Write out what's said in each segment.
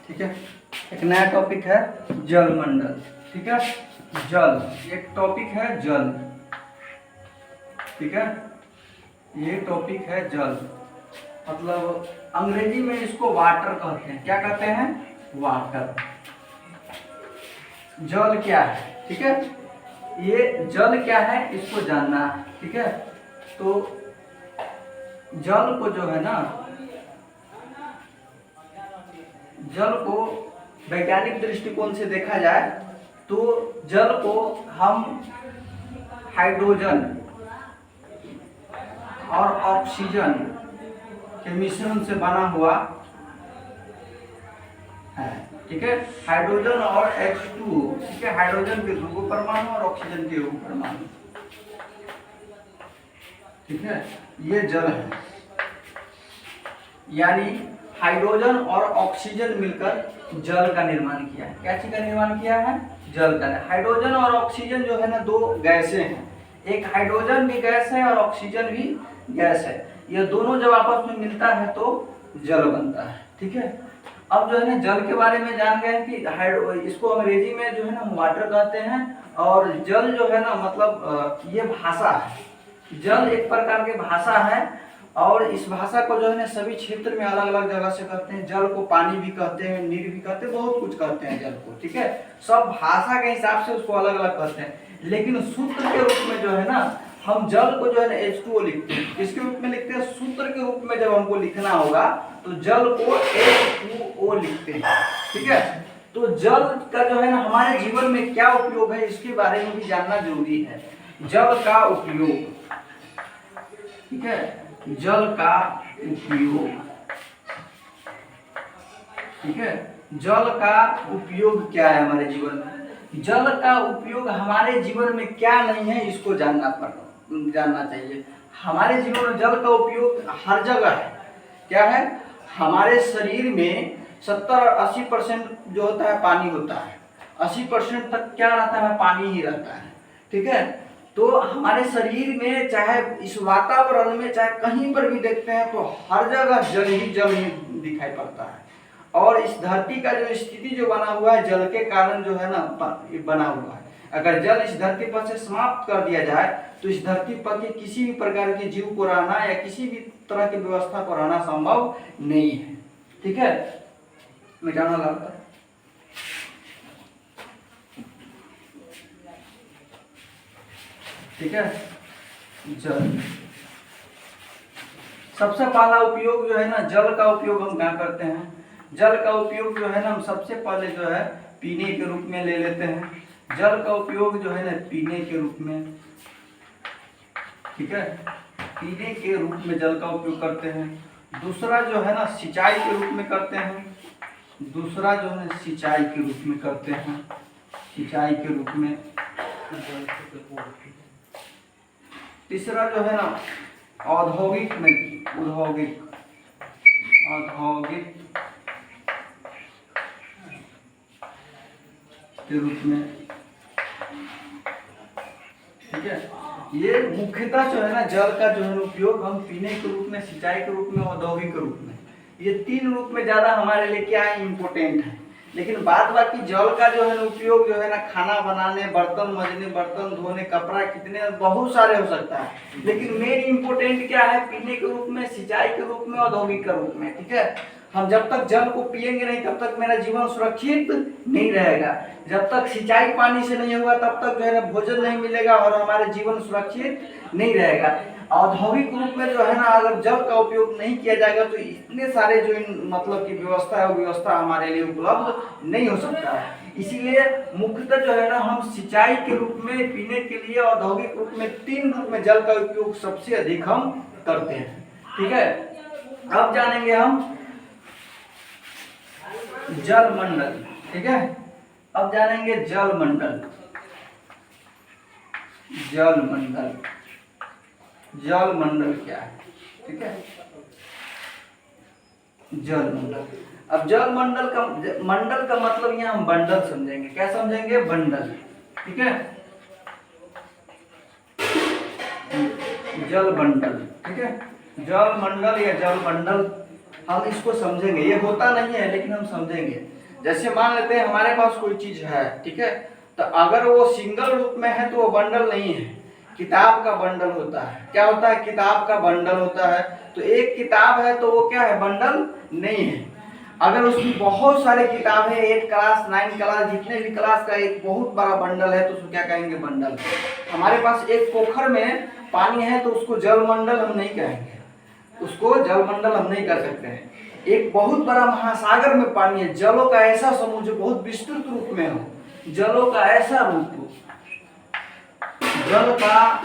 ठीक है। एक नया टॉपिक है जलमंडल। ठीक है, जल एक टॉपिक है जल। ठीक है, ये टॉपिक है जल, मतलब अंग्रेजी में इसको वाटर कहते हैं। क्या कहते हैं? वाटर। जल क्या है? ठीक है, ये जल क्या है इसको जानना है। ठीक है, तो जल को जो है ना, जल को वैज्ञानिक दृष्टिकोण से देखा जाए तो जल को हम हाइड्रोजन और ऑक्सीजन के मिश्रण से बना हुआ है। ठीक है, हाइड्रोजन और H2। ठीक है, हाइड्रोजन के 2 परमाणु और ऑक्सीजन के 1 परमाणु। ठीक है, ये जल है, यानी हाइड्रोजन और ऑक्सीजन मिलकर जल का निर्माण किया है। क्या चीज का निर्माण किया है? जल का। हाइड्रोजन और ऑक्सीजन जो है ना, 2 गैसें हैं। एक हाइड्रोजन भी गैस है और ऑक्सीजन भी गैस है। ये दोनों जब आपस में मिलता है तो जल बनता है। ठीक है, अब जो है ना जल के बारे में जान गए कि इसको अंग्रेजी में जो है ना वाटर कहते हैं, और जल जो है ना मतलब ये भाषा है। जल एक प्रकार की भाषा है, और इस भाषा को जो है ना सभी क्षेत्र में अलग अलग जगह से कहते हैं। जल को पानी भी कहते हैं, नीर भी कहते हैं, बहुत कुछ कहते हैं जल को। ठीक है, सब भाषा के हिसाब से उसको अलग अलग कहते हैं। लेकिन सूत्र के रूप में जो है ना, हम जल को जो है ना H2O लिखते हैं। किसके रूप में लिखते हैं? सूत्र के रूप में जब हमको लिखना होगा तो जल को H2O लिखते हैं। ठीक है, तो जल का जो है ना हमारे जीवन में क्या उपयोग है इसके बारे में भी जानना जरूरी है। जल का उपयोग, ठीक है, जल का उपयोग। ठीक है, जल का उपयोग क्या है हमारे जीवन में? जल का उपयोग हमारे जीवन में क्या नहीं है इसको जानना चाहिए। हमारे जीवन में जल का उपयोग हर जगह है। क्या है? हमारे शरीर में 70-80% जो होता है पानी होता है। 80% तक क्या रहता है? पानी ही रहता है। ठीक है, तो हमारे शरीर में चाहे इस वातावरण में चाहे कहीं पर भी देखते हैं तो हर जगह जल ही दिखाई पड़ता है। और इस धरती का जो स्थिति जो बना हुआ है जल के कारण जो है ना बना हुआ है। अगर जल इस धरती पर से समाप्त कर दिया जाए तो इस धरती पर के किसी भी प्रकार के जीव को रहना या किसी भी तरह की व्यवस्था को रहना संभव नहीं है। ठीक है, मिटाना लगता है। ठीक है, जल सबसे पहला उपयोग जो है ना, जल का उपयोग हम क्या करते हैं? जल का उपयोग जो है ना हम सबसे पहले जो है पीने के रूप में ले लेते हैं। जल का उपयोग जो है ना पीने के रूप में, ठीक है, पीने के रूप में जल का उपयोग करते हैं। दूसरा जो है ना सिंचाई के रूप में करते हैं। दूसरा जो है सिंचाई के रूप में करते हैं, सिंचाई के रूप में। तीसरा जो है ना औद्योगिक के रूप में। ठीक है, ये मुख्यतः जो है ना जल का जो है उपयोग हम पीने के रूप में, सिंचाई के रूप में, औद्योगिक के रूप में, ये 3 रूप में ज्यादा हमारे लिए क्या है? इम्पोर्टेंट है। लेकिन बाद बाकी जल का जो है उपयोग जो है ना खाना बनाने, बर्तन मजने, बर्तन धोने, कपड़ा कितने बहुत सारे हो सकता है। लेकिन मेन इम्पोर्टेंट क्या है? पीने के रूप में, सिंचाई के रूप में, औद्योगिक के रूप में। ठीक है, हम जब तक जल को पिएंगे नहीं तब तक मेरा जीवन सुरक्षित नहीं रहेगा। जब तक सिंचाई पानी से नहीं होगा तब तक जो है ना भोजन नहीं मिलेगा और हमारे जीवन सुरक्षित नहीं रहेगा। औद्योगिक रूप में जो है ना अगर जल का उपयोग नहीं किया जाएगा तो इतने सारे जो मतलब की व्यवस्था है वो व्यवस्था हमारे लिए उपलब्ध नहीं हो सकता है। इसीलिए मुख्यतः जो है ना हम सिंचाई के रूप में, पीने के लिए, औद्योगिक रूप में, 3 रूप में जल का उपयोग सबसे अधिक हम करते हैं। ठीक है, अब जानेंगे हम जलमंडल। ठीक है, अब जानेंगे जलमंडल। जलमंडल, जलमंडल क्या है? ठीक है, जलमंडल। अब जलमंडल का मंडल का मतलब यहाँ हम बंडल समझेंगे। क्या समझेंगे? बंडल। ठीक है, जलमंडल। ठीक है, जलमंडल या जलमंडल हम इसको समझेंगे। ये होता नहीं है लेकिन हम समझेंगे। जैसे मान लेते हैं हमारे पास कोई चीज है, ठीक है, तो अगर वो सिंगल रूप में है तो वो बंडल नहीं है, किताब का बंडल होता है। क्या होता है? किताब का बंडल होता है। तो एक किताब है तो वो क्या है? बंडल नहीं है। अगर उसमें बहुत सारे किताब है, 8 क्लास 9 क्लास जितने भी क्लास का एक बहुत बड़ा बंडल है, तो उसको क्या कहेंगे? बंडल। हमारे पास एक पोखर में पानी है तो उसको जल मंडल हम नहीं कहेंगे, उसको जल मंडल हम नहीं कर सकते हैं। एक बहुत बड़ा महासागर में पानी है, जलों का ऐसा समूह जो बहुत विस्तृत रूप में हो, जलों का ऐसा रूप, जल का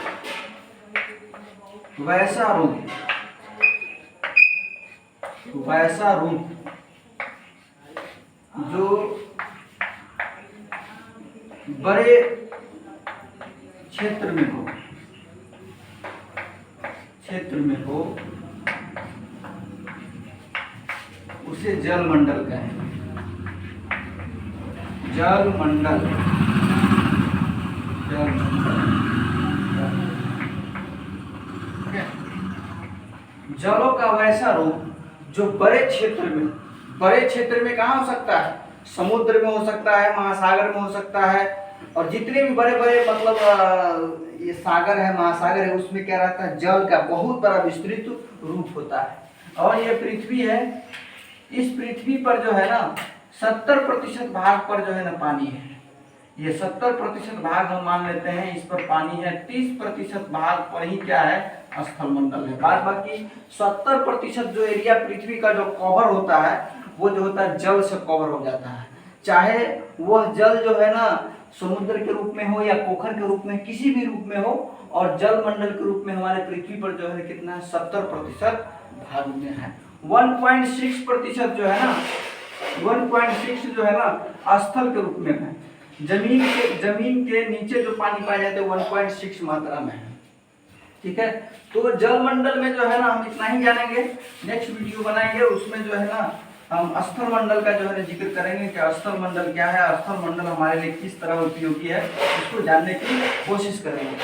वैसा रूप, वैसा रूप जो बड़े क्षेत्र में हो, क्षेत्र में हो, उसे जल मंडल कहें। जल मंडल, जल मंडल। जलों का वैसा रूप जो बड़े क्षेत्र में, बड़े क्षेत्र में कहाँ हो सकता है? समुद्र में हो सकता है, महासागर में हो सकता है, और जितने भी बड़े बड़े मतलब ये सागर है, महासागर है, उसमें क्या रहता है? जल का बहुत बड़ा विस्तृत रूप होता है। और ये पृथ्वी है, इस पृथ्वी पर जो है ना 70% भाग पर जो है ना पानी है। ये 70% भाग हम मान लेते हैं इस पर पानी है, 30% भाग पर ही क्या है? स्थल मंडल है। बाद बाकी 70% जो एरिया पृथ्वी का जो कवर होता है वो जो होता है जल से कवर हो जाता है। चाहे वह जल जो है ना समुद्र के रूप में हो या पोखर के रूप में, किसी भी रूप में हो, और जल मंडल के रूप में हमारे पृथ्वी पर जो है कितना है? 70% भाग में है। 1.6% जो है ना, 1.6 जो है ना स्थल के रूप में है। जमीन के नीचे जो पानी पाया जाता है 1.6 मात्रा में है, ठीक है। तो जल मंडल में जो है ना हम इतना ही जानेंगे। नेक्स्ट वीडियो बनाएंगे, उसमें जो है ना हम स्थल मंडल का जो है जिक्र करेंगे कि स्थल मंडल क्या है, स्थल मंडल हमारे लिए किस तरह उपयोगी है, इसको जानने की कोशिश करेंगे।